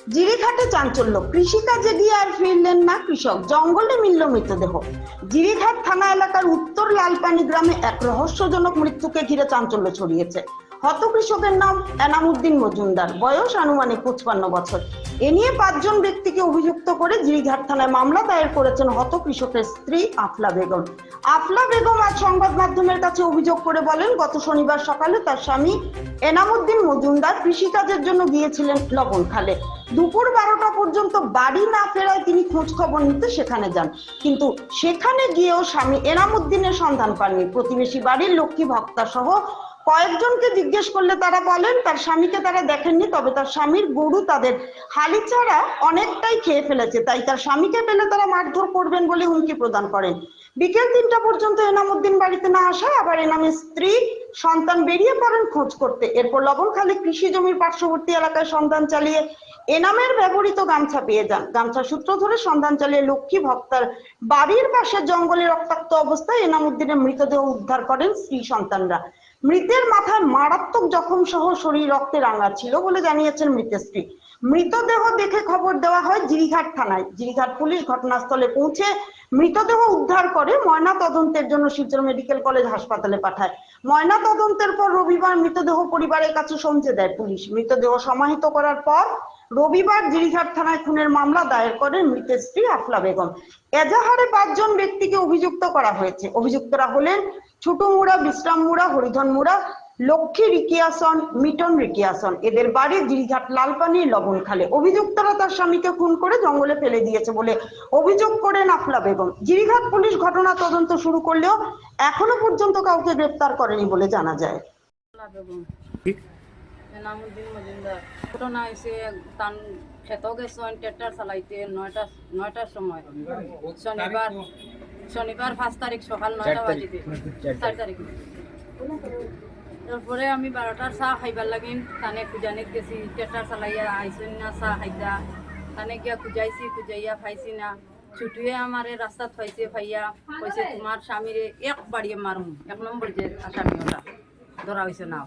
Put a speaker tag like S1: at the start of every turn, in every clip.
S1: জিরিঘাটে চাঞ্চল্য, কৃষিকাজে গিয়ে আর ফিরলেন না কৃষক, জঙ্গলে মিলল মৃতদেহ। জিরিঘাট থানা এলাকার উত্তর লালপানি গ্রামে এক রহস্যজনক মৃত্যুকে ঘিরে চাঞ্চল্য ছড়িয়েছে। হত কৃষকের নাম এনামুদ্দিন মজুমদার, বয়স আনুমানিক 55 বছর। এ নিয়ে 5 জন ব্যক্তিকে অভিযুক্ত করে জিরিঘাট থানায় মামলা দায়ের করেছেন হত কৃষকের স্ত্রী আফলা বেগম। আফলা বেগম আজ সংবাদ মাধ্যমের কাছে অভিযোগ করে বলেন, গত শনিবার সকালে তার স্বামী এনামুদ্দিন মজুমদার কৃষিকাজের জন্য গিয়েছিলেন লবণখালে। দুপুর 12টা পর্যন্ত বাড়ি না ফেরায় তিনি খোঁজ খবর নিতে সেখানে যান, কিন্তু সেখানে গিয়েও স্বামী এনামুদ্দিনের সন্ধান পাননি। প্রতিবেশী বাড়ির লক্ষ্মী ভক্তা সহ কয়েকজনকে জিজ্ঞেস করলে তারা বলেন তার স্বামীকে তারা দেখেননি, তবে তার স্বামীর গরু তাদের হালিচারা অনেকটাই খেয়ে ফেলেছে, তাই তার স্বামীকে পেলে তারা মারধর করবেন বলে হুমকি প্রদান করেন। বিকেল 3টা পর্যন্ত এনামুদ্দিন বাড়িতে না আসায় আবার এনামের স্ত্রী সন্তান বেরিয়ে পড়েন খোঁজ করতে। এরপর লবণখালী কৃষি জমির পার্শ্ববর্তী এলাকায় সন্ধান চালিয়ে এনামের ব্যবহৃত গামছা পেয়ে যান। গামছা সূত্র ধরে সন্ধান চালিয়ে লক্ষ্মী ভক্তার বাড়ির পাশে জঙ্গলে রক্তাক্ত অবস্থায় এনামুদ্দিনের মৃতদেহ উদ্ধার করেন স্ত্রী সন্তানরা। মৃতের মাথায় মারাত্মক জখম সহ শরীর রক্তে রাঙা ছিল বলে জানিয়েছেন মৃতের স্ত্রী। মৃতদেহ দেখে খবর দেওয়া হয় জিরিঘাট থানায়। জিরিঘাট পুলিশ ঘটনাস্থলে পৌঁছে মৃতদেহ উদ্ধার করে ময়না তদন্তের জন্য শিলচর মেডিকেল কলেজ হাসপাতালে পাঠায়। ময়না তদন্তের পর রবিবার মৃতদেহ পরিবারের কাছে সমঝে দেয় পুলিশ। মৃতদেহ সমাহিত করার পর রবিবার জিরিঘাট থানায় খুনের মামলা দায়ের করেন মৃতের স্ত্রী আফলা বেগম। এজাহারে 5 জন ব্যক্তিকে অভিযুক্ত করা হয়েছে। অভিযুক্তরা হলেন ছোটু মুড়া, বিশ্রাম মুড়া, হরিধন মুড়া, লক্ষ্মী রিকিয়াসন, মিটন রিকিয়াসন। এদের বাড়ি জিরিঘাট লালপানি লবণখালে। অভিযুক্তরা তার স্বামীকে খুন করে জঙ্গলে ফেলে দিয়েছে বলে অভিযোগ করেন আফলা বেগম। জিরিঘাট পুলিশ ঘটনা তদন্ত শুরু করলেও এখনো পর্যন্ত কাউকে গ্রেফতার করেনি বলে জানা যায়।
S2: এনামুদ্দিন মজুমদার ঘটনা হয়েছে তান খেত গেছেন ট্রেক্টর চালাইতে নয়টার সময় শনিবার 5 তারিখ সকাল 9টা বাজিতে 4 তারিখ। তারপরে আমি 12টার চা খাইবার লাগিন তানে খুঁজানিত গেছি, ট্রেক্টর চালাইয়া আইসুন না চা খাইতা। তানে গিয়া খুঁজাইয়া পাইছি না। ছুটুয়ে আমারে রাস্তাত পাইছে, পাইয়া কইছে তোমার স্বামীরে এক বাড়িয়ে মারুম, 1 নম্বর যে আসামি ওটা ধরা হয়েছে না।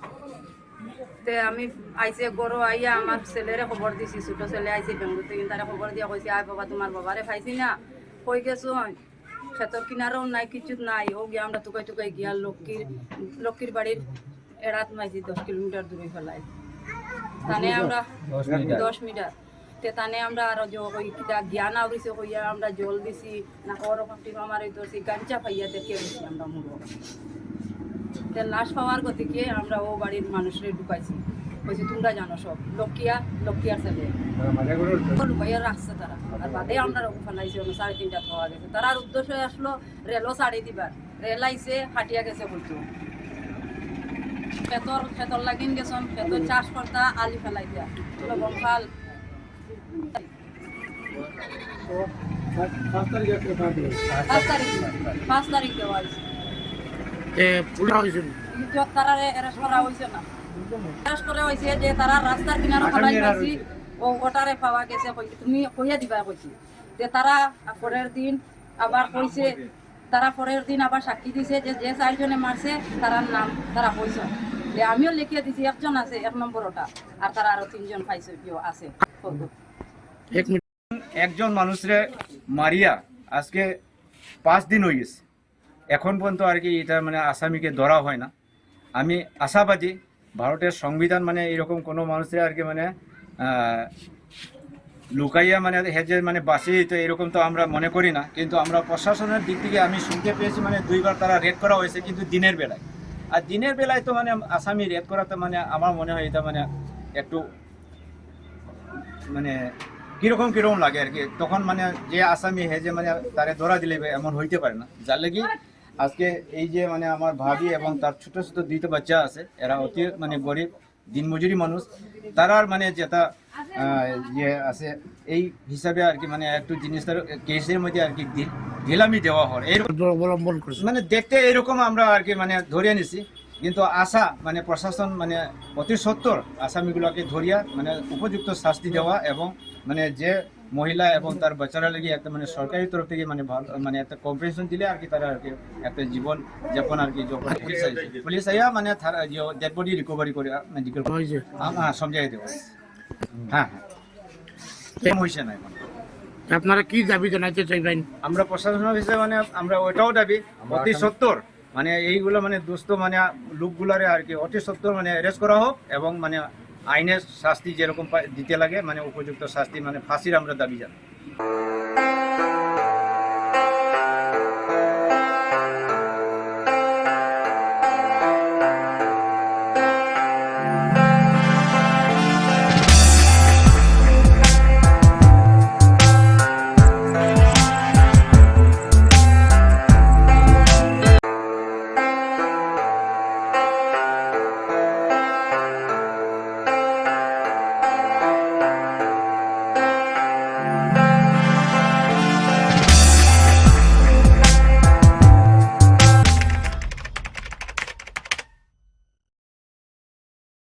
S2: তে আমি আইসে গরু আইয়া আমার ছেলেরে খবর দিছি, ছোট ছেলে আইসে বেঙ্গুর থেকে, তারা খবর দিয়া কইছে আয় বাবা তোমার বাবারে পাইছি না, কই গেছো ক্ষেতর কিনারও নাই, কিছু নাই। ও গিয়া আমরা টুকাই গিয়া লক্ষ্মীর বাড়ির এড়াত মাইছি 10 কিলোমিটার দূরে ফেলাই। তানে আমরা 10 মিটার তে তানে আমরা আর জ্ঞান আউরিছে কইয়া আমরা জল দিছি না, খবর কাটি আমার ধরছি গাঞ্চা পাইয়া দেখে গেছি আমরা মুড়ো। লাশ পাওয়ার গতিকে আমরা ও বাড়ির মানুষের ঢুকাইছি, কইছি তোমরা জানো সব লক্ষ্মীর ছেলে লুকাইয়া রাখছে তারা। আর বাদে আমরা ফেলাইছি 3:30 পাওয়া গেছে। তারার উদ্দেশ্য আসলো রেলও ছাড়ি দিবার, রেল আইসে হাটিয়া গেছে বলতো খেতর লাগিন গেছন, খেতর চাষ করতা আলি ফেলাই দিয়া বনফাল 5 তারিখ দেওয়া হয়েছে। তারা এরেস্ট করা হয়েছে না, এরেস্ট করে হয়েছে যে তারা রাস্তার কিনারে ফেলাই পাইছি ও ওটারে পাওয়া গেছে, তুমি কইয়া দিবা কইছি। যে তারা পরের দিন আবার সাক্ষী দিছে যে 4 জনে মারছে তারার নাম তারা কইছে। যে আমিও লিখিয়ে দিছি, 1 জন আছে 1 নম্বর ওটা, আর তারা আরো 3 জন পাইছে আছে।
S3: একজন মানুষরে মারিয়া আজকে 5 দিন হয়ে গেছে, এখন পর্যন্ত আর কি এটা মানে আসামিকে ধরা হয় না। আমি আশাবাদী ভারতের সংবিধান মানে এরকম কোনো মানুষের আর কি মানে লুকাইয়া মানে হেজে মানে বাঁচি তো এরকম তো আমরা মনে করি না। কিন্তু আমরা প্রশাসনের দিক থেকে আমি শুনতে পেয়েছি মানে 2বার তারা রেড করা হয়েছে, কিন্তু দিনের বেলায়। আর দিনের বেলায় তো মানে আসামি রেড করা তো মানে আমার মনে হয় এটা মানে একটু মানে কিরকম লাগে আর কি। তখন মানে যে আসামি হেজে মানে তারে ধরা দিলে এমন হইতে পারে না। যার লাগি আজকে এই যে মানে আমার ভাবি এবং তার ছোট 2টা বাচ্চা আছে, এরা অতি মানে গরিব দিনমজুরি মানুষ, তারার মানে যেটা ইয়ে আছে এই হিসাবে আর কি মানে একটু জিনিসটার কেসের মধ্যে আর কি ঢিলামি দেওয়া হয় এরকম অবলম্বন করছে। মানে দেখতে এরকম আমরা আর কি মানে ধরিয়ে নিছি, কিন্তু আশা মানে প্রশাসন মানে অতি সত্বর আসামিগুলোকে ধরিয়া মানে উপযুক্ত শাস্তি দেওয়া এবং মানে যে মহিলা এবং তার বাচ্চারা লাগে একটা মানে সরকারি তরফ থেকে মানে মানে একটা কম্পেনসেশন দিলে আর কি তারা আর কি একটা জীবন যাপন আর কি পুলিশ আইয়া মানে ডেড বডি রিকভারি করে মেডিকেল সমঝাই দেওয়া। হ্যাঁ। সেম হয়েছে না এখন।
S4: আপনারা কি দাবি জানাইতে চাইবেন?
S3: আমরা প্রশাসন হিসেবে মানে আমরা ওইটাও দাবি অতি সত্তর মানে এইগুলো মানে দুস্থ মানে লোকগুলারে আর কি অতি সত্তর মানে অ্যারেস্ট করা হোক এবং মানে আইনের শাস্তি যেরকম দিতে লাগে মানে উপযুক্ত শাস্তি মানে ফাঁসির আমরা দাবি জানাই।